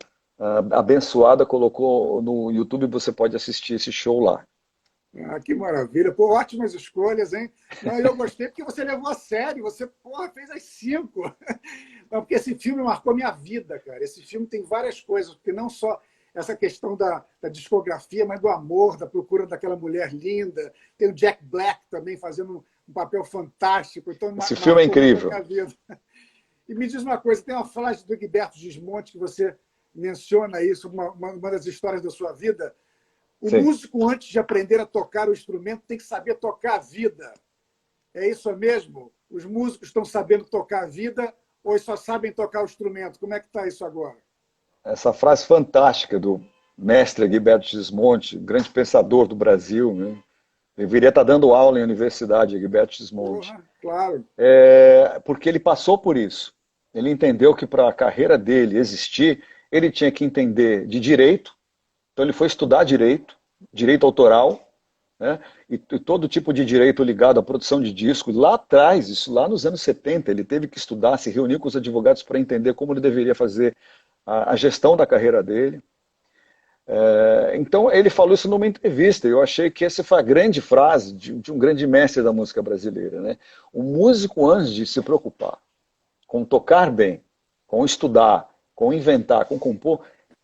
abençoada colocou no YouTube, você pode assistir esse show lá. Que maravilha. Pô, ótimas escolhas, hein? Não, eu gostei porque você levou a sério, você, porra, fez as 5. Não, porque esse filme marcou minha vida, cara. Esse filme tem várias coisas, porque não só essa questão da discografia, mas do amor, da procura daquela mulher linda. Tem o Jack Black também fazendo um papel fantástico. Então, esse filme é incrível. E me diz uma coisa, tem uma frase do Egberto Gismonti que você menciona isso, uma das histórias da sua vida. O músico, antes de aprender a tocar o instrumento, tem que saber tocar a vida. É isso mesmo? Os músicos estão sabendo tocar a vida ou eles só sabem tocar o instrumento? Como é que está isso agora? Essa frase fantástica do mestre Egberto Gismonti, grande pensador do Brasil, né? Deveria estar dando aula em universidade, Egberto Gismonti. Porra, claro. Porque ele passou por isso. Ele entendeu que para a carreira dele existir, ele tinha que entender de direito. Então ele foi estudar direito autoral, né? E todo tipo de direito ligado à produção de discos. Lá atrás, isso lá nos anos 70, ele teve que estudar, se reunir com os advogados para entender como ele deveria fazer a gestão da carreira dele. Então ele falou isso numa entrevista, e eu achei que essa foi a grande frase de um grande mestre da música brasileira, né? O músico, antes de se preocupar com tocar bem, com estudar, com inventar, com compor,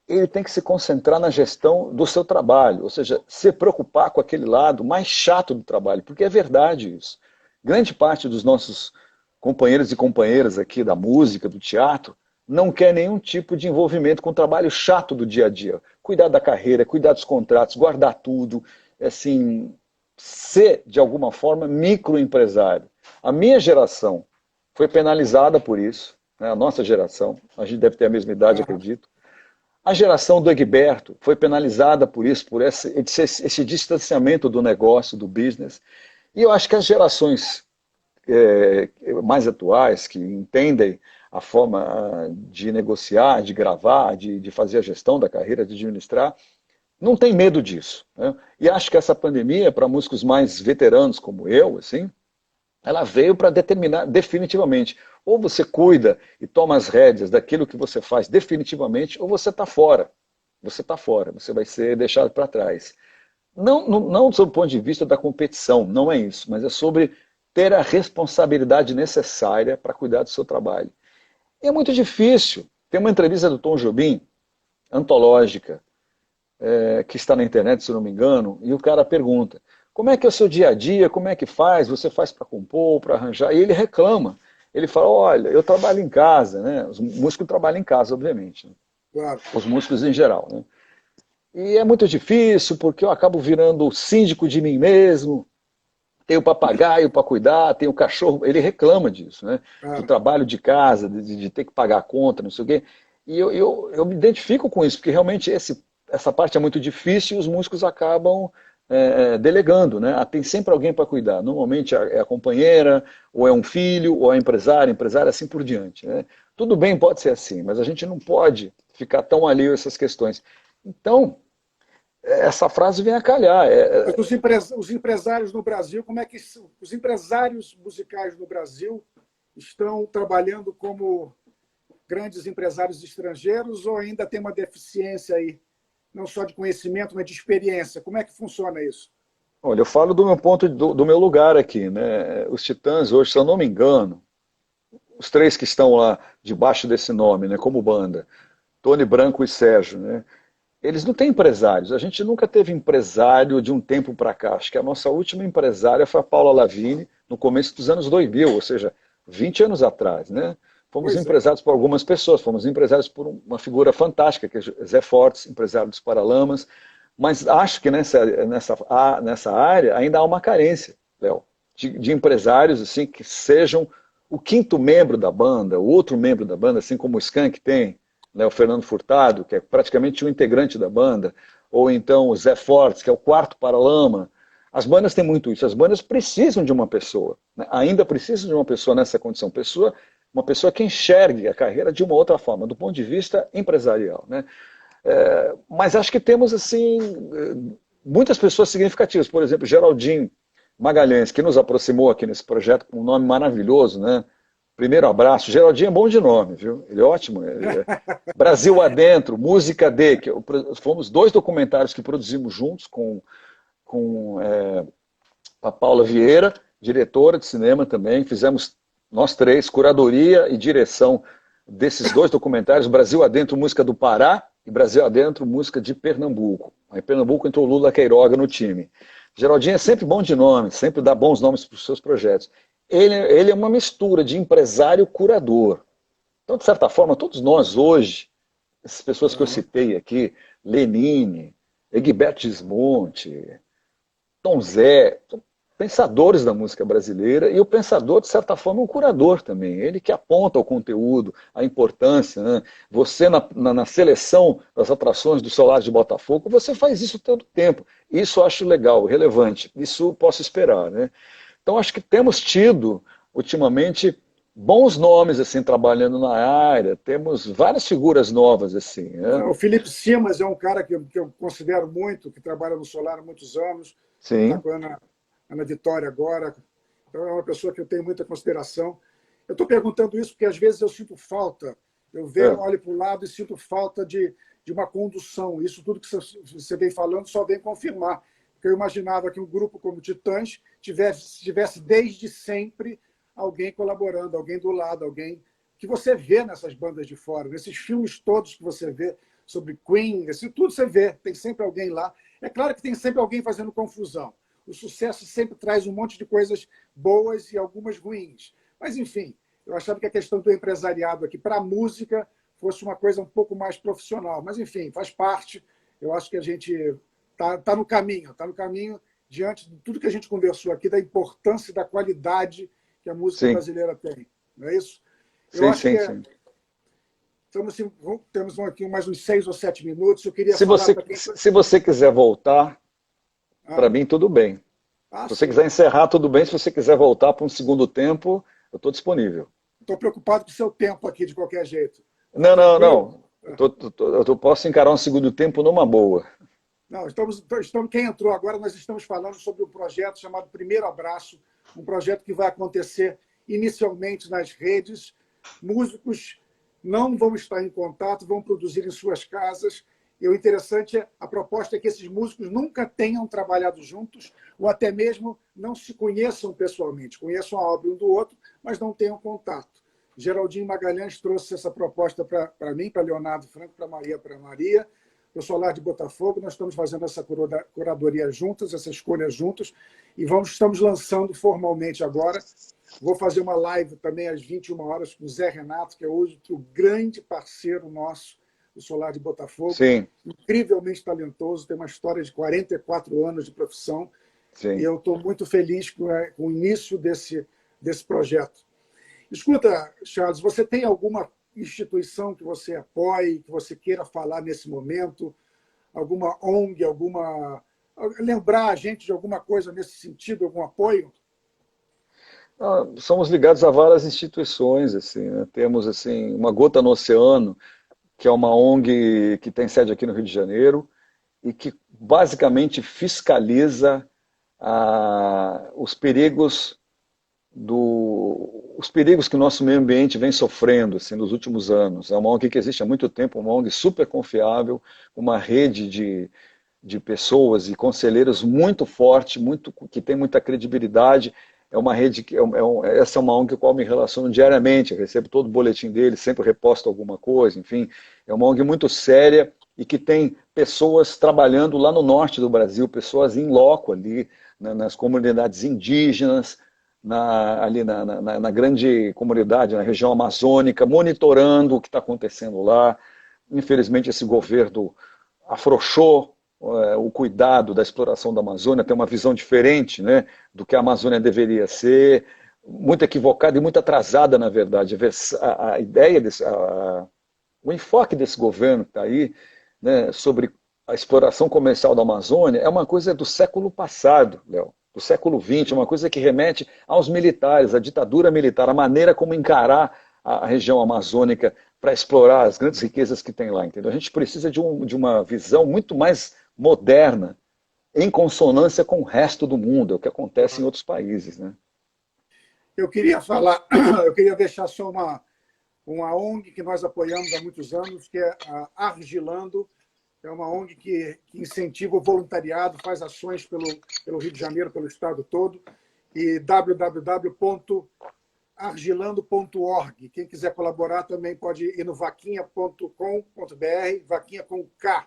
ele tem que se concentrar na gestão do seu trabalho, ou seja, se preocupar com aquele lado mais chato do trabalho, porque é verdade isso. Grande parte dos nossos companheiros e companheiras aqui da música, do teatro, não quer nenhum tipo de envolvimento com o trabalho chato do dia a dia. Cuidar da carreira, cuidar dos contratos, guardar tudo, assim, ser, de alguma forma, microempresário. A minha geração foi penalizada por isso, né? A nossa geração, a gente deve ter a mesma idade, acredito. A geração do Egberto foi penalizada por isso, por esse distanciamento do negócio, do business. E eu acho que as gerações mais atuais, que entendem a forma de negociar, de gravar, de fazer a gestão da carreira, de administrar, não tem medo disso, né? E acho que essa pandemia, para músicos mais veteranos como eu, assim, Ela veio para determinar definitivamente. Ou você cuida e toma as rédeas daquilo que você faz definitivamente, ou você está fora. Você está fora, você vai ser deixado para trás. Não sob o ponto de vista da competição, não é isso, mas é sobre ter a responsabilidade necessária para cuidar do seu trabalho. E é muito difícil. Tem uma entrevista do Tom Jobim, antológica, que está na internet, se não me engano, e o cara pergunta, como é que é o seu dia a dia, como é que faz, você faz para compor, para arranjar, e ele reclama. Ele fala, olha, eu trabalho em casa, né? Os músicos trabalham em casa, obviamente, né? Claro. Os músicos em geral, né? E é muito difícil, porque eu acabo virando o síndico de mim mesmo, tenho papagaio para cuidar, tenho cachorro, ele reclama disso, né? Do Ah, trabalho de casa, de ter que pagar a conta, não sei o quê. E eu me identifico com isso, porque realmente essa parte é muito difícil e os músicos acabam delegando, né? Tem sempre alguém para cuidar. Normalmente é a companheira, ou é um filho, ou é empresário, assim por diante, né? Tudo bem, pode ser assim, mas a gente não pode ficar tão alheio a essas questões. Então, essa frase vem a calhar. mas os empresários no Brasil, como é que os empresários musicais no Brasil estão trabalhando como grandes empresários estrangeiros ou ainda tem uma deficiência aí, não só de conhecimento, mas de experiência? Como é que funciona isso? Olha, eu falo do meu ponto, do meu lugar aqui, né? Os Titãs hoje, se eu não me engano, os três que estão lá debaixo desse nome, né, como banda, Tony Branco e Sérgio, né? Eles não têm empresários. A gente nunca teve empresário de um tempo para cá. Acho que a nossa última empresária foi a Paula Lavigne, no começo dos anos 2000, ou seja, 20 anos atrás, né? Fomos Pois é. empresários por algumas pessoas, fomos empresários por uma figura fantástica, que é Zé Fortes, empresário dos Paralamas, mas acho que nessa área ainda há uma carência, Léo, de empresários assim, que sejam o quinto membro da banda, o outro membro da banda, assim como o Skank tem, né, o Fernando Furtado, que é praticamente um integrante da banda, ou então o Zé Fortes, que é o quarto Paralama. As bandas têm muito isso, as bandas precisam de uma pessoa, né? Ainda precisam de uma pessoa nessa condição, uma pessoa que enxergue a carreira de uma outra forma, do ponto de vista empresarial, né? Mas acho que temos assim muitas pessoas significativas, por exemplo, Geraldinho Magalhães, que nos aproximou aqui nesse projeto com um nome maravilhoso, né? Primeiro abraço. Geraldinho é bom de nome, viu? Ele é ótimo. Brasil Adentro, Música D, que fomos dois documentários que produzimos juntos com a Paula Vieira, diretora de cinema também. Fizemos nós três, curadoria e direção desses dois documentários, Brasil Adentro, Música do Pará e Brasil Adentro, Música de Pernambuco. Aí em Pernambuco entrou Lula Queiroga no time. Geraldinho é sempre bom de nome, sempre dá bons nomes para os seus projetos. Ele é uma mistura de empresário curador. Então, de certa forma, todos nós hoje, essas pessoas que eu Uhum. citei aqui, Lenine, Egberto Gismonti, Tom Zé, são pensadores da música brasileira, e o pensador, de certa forma, é um curador também. Ele que aponta o conteúdo, a importância, né? Você, na seleção das atrações do Solar de Botafogo, você faz isso todo o tempo. Isso eu acho legal, relevante. Isso posso esperar, né? Então, acho que temos tido, ultimamente, bons nomes assim trabalhando na área, temos várias figuras novas assim, né? O Felipe Simas é um cara que eu considero muito, que trabalha no Solar há muitos anos, está Sim, com a Ana Vitória agora. Então, é uma pessoa que eu tenho muita consideração. Eu estou perguntando isso porque, às vezes, eu sinto falta. Eu vejo, é, olho para o lado e sinto falta de uma condução. Isso tudo que você vem falando só vem confirmar. Porque eu imaginava que um grupo como Titãs tivesse desde sempre alguém colaborando, alguém do lado, alguém que você vê nessas bandas de fora, nesses filmes todos que você vê sobre Queen, isso tudo você vê, tem sempre alguém lá. É claro que tem sempre alguém fazendo confusão. O sucesso sempre traz um monte de coisas boas e algumas ruins. Mas, enfim, eu achava que a questão do empresariado aqui para a música fosse uma coisa um pouco mais profissional. Mas, enfim, faz parte. Eu acho que a gente está no caminho diante de tudo que a gente conversou aqui, da importância e da qualidade que a música sim, brasileira tem. Não é isso? Eu sim, acho que sim, sim. temos aqui mais uns 6 ou 7 minutos. Eu queria Se falar você, para quem. se você quiser voltar, para Ah, mim tudo bem. Se você sim. quiser encerrar, tudo bem. Se você quiser voltar para um segundo tempo, eu estou disponível. Estou preocupado com o seu tempo aqui, de qualquer jeito. Está Não, não, tranquilo? não. Eu posso encarar um segundo tempo numa boa. Não, quem entrou agora, nós estamos falando sobre um projeto chamado Primeiro Abraço, um projeto que vai acontecer inicialmente nas redes. Músicos não vão estar em contato, vão produzir em suas casas. E o interessante a proposta é que esses músicos nunca tenham trabalhado juntos ou até mesmo não se conheçam pessoalmente, conheçam a obra um do outro, mas não tenham contato. Geraldinho Magalhães trouxe essa proposta para mim, para Leonardo Franco, para Maria, o Solar de Botafogo. Nós estamos fazendo essa curadoria juntas, essa escolha juntos, e estamos lançando formalmente agora. Vou fazer uma live também às 21 horas com o Zé Renato, que é outro grande parceiro nosso do Solar de Botafogo. Sim. Incrivelmente talentoso, tem uma história de 44 anos de profissão. Sim. E eu estou muito feliz com o início desse projeto. Escuta, Charles, você tem alguma instituição que você apoie, que você queira falar nesse momento? Alguma ONG, lembrar a gente de alguma coisa nesse sentido, algum apoio? Somos ligados a várias instituições, assim, né? Temos assim, uma Gota no Oceano, que é uma ONG que tem sede aqui no Rio de Janeiro e que basicamente fiscaliza os perigos que o nosso meio ambiente vem sofrendo assim, nos últimos anos. É uma ONG que existe há muito tempo, uma ONG super confiável, uma rede de pessoas e conselheiros muito forte, que tem muita credibilidade. É uma rede essa é uma ONG com a qual me relaciono diariamente, eu recebo todo o boletim deles, sempre reposto alguma coisa, enfim. É uma ONG muito séria e que tem pessoas trabalhando lá no norte do Brasil, pessoas em loco ali, nas comunidades indígenas, ali na grande comunidade, na região amazônica, monitorando o que está acontecendo lá. Infelizmente, esse governo afrouxou o cuidado da exploração da Amazônia, tem uma visão diferente, né, do que a Amazônia deveria ser, muito equivocada e muito atrasada, na verdade. A ideia o enfoque desse governo que está aí, né, sobre a exploração comercial da Amazônia é uma coisa do século passado, Léo, do século XX, uma coisa que remete aos militares, à ditadura militar, a maneira como encarar a região amazônica para explorar as grandes riquezas que tem lá, entendeu? A gente precisa de uma visão muito mais moderna, em consonância com o resto do mundo, é o que acontece em outros países, né? Eu queria deixar só uma ONG que nós apoiamos há muitos anos, que é a Argilando. É uma ONG que incentiva o voluntariado, faz ações pelo Rio de Janeiro, pelo estado todo. E www.argilando.org. Quem quiser colaborar também pode ir no vaquinha.com.br, vaquinha com K.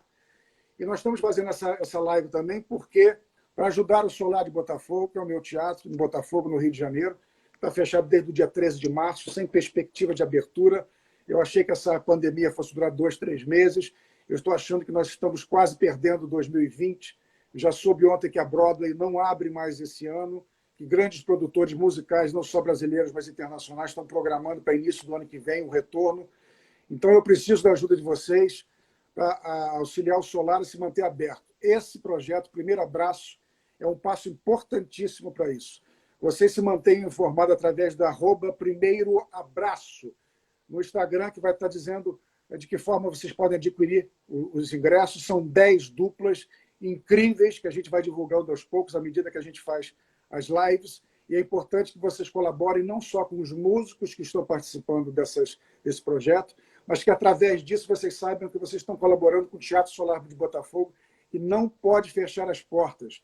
E nós estamos fazendo essa live também porque para ajudar o Solar de Botafogo, que é o meu teatro em Botafogo, no Rio de Janeiro. Está fechado desde o dia 13 de março, sem perspectiva de abertura. Eu achei que essa pandemia fosse durar 2, 3 meses. Eu estou achando que nós estamos quase perdendo 2020. Já soube ontem que a Broadway não abre mais esse ano, que grandes produtores musicais, não só brasileiros, mas internacionais, estão programando para início do ano que vem o retorno. Então, eu preciso da ajuda de vocês para auxiliar o Solar a se manter aberto. Esse projeto, Primeiro Abraço, é um passo importantíssimo para isso. Vocês se mantenham informados através da @primeiroabraço no Instagram, que vai estar dizendo de que forma vocês podem adquirir os ingressos. São 10 duplas incríveis que a gente vai divulgando aos poucos, à medida que a gente faz as lives. E é importante que vocês colaborem não só com os músicos que estão participando desse projeto, mas que, através disso, vocês saibam que vocês estão colaborando com o Teatro Solar de Botafogo, que não pode fechar as portas.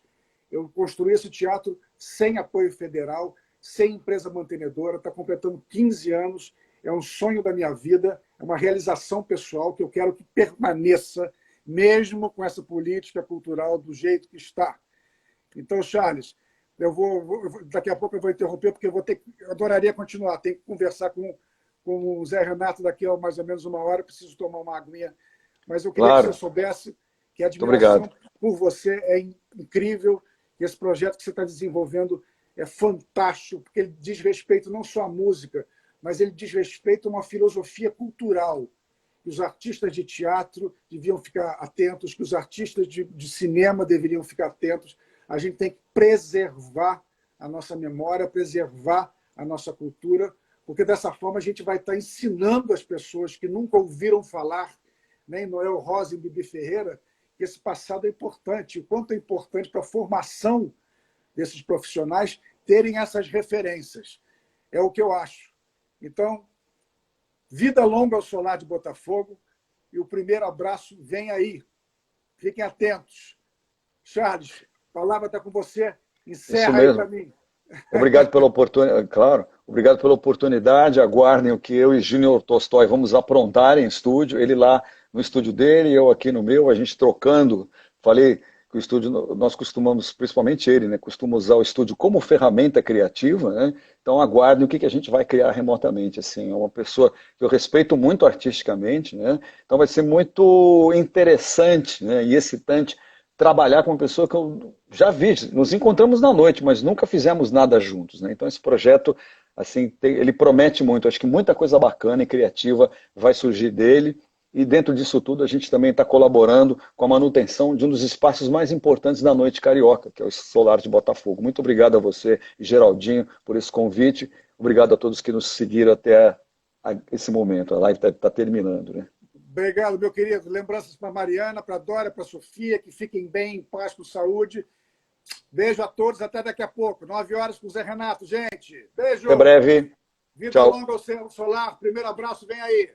Eu construí esse teatro sem apoio federal, sem empresa mantenedora, está completando 15 anos, é um sonho da minha vida, é uma realização pessoal que eu quero que permaneça, mesmo com essa política cultural do jeito que está. Então, Charles, daqui a pouco eu vou interromper, porque eu adoraria continuar, tenho que conversar com o Zé Renato daqui a mais ou menos uma hora, preciso tomar uma aguinha, mas eu queria que você soubesse que a admiração por você é incrível, e esse projeto que você está desenvolvendo é fantástico, porque ele diz respeito não só à música, mas ele diz respeito a uma filosofia cultural. Que os artistas de teatro deviam ficar atentos, que os artistas de cinema deveriam ficar atentos. A gente tem que preservar a nossa memória, preservar a nossa cultura, porque dessa forma a gente vai estar ensinando as pessoas que nunca ouviram falar, nem Noel Rosa e Bibi Ferreira, que esse passado é importante, o quanto é importante para a formação desses profissionais terem essas referências. É o que eu acho. Então, vida longa ao Solar de Botafogo, e o primeiro abraço vem aí. Fiquem atentos. Charles, a palavra está com você. Isso Encerra aí mesmo. para mim. Obrigado pela oportunidade, claro, obrigado pela oportunidade. Aguardem o que eu e Júnior Tolstói vamos aprontar em estúdio. Ele lá no estúdio dele, eu aqui no meu, a gente trocando. Falei que o estúdio, nós costumamos, principalmente ele, né, costuma usar o estúdio como ferramenta criativa, né? Então aguardem o que a gente vai criar remotamente. Assim, é uma pessoa que eu respeito muito artisticamente, né? Então vai ser muito interessante, né, e excitante trabalhar com uma pessoa que eu já vi, nos encontramos na noite, mas nunca fizemos nada juntos, né? Então esse projeto, assim, ele promete muito. Acho que muita coisa bacana e criativa vai surgir dele. E dentro disso tudo a gente também está colaborando com a manutenção de um dos espaços mais importantes da noite carioca, que é o Solar de Botafogo. Muito obrigado a você, Geraldinho, por esse convite. Obrigado a todos que nos seguiram até esse momento. A live está terminando, né? Obrigado, meu querido. Lembranças para a Mariana, para a Dória, para a Sofia, que fiquem bem, em paz, com saúde. Beijo a todos, até daqui a pouco. 9 horas com o Zé Renato, gente. Beijo. Até breve. Vida Tchau. longa ao Solar. Primeiro abraço, vem aí.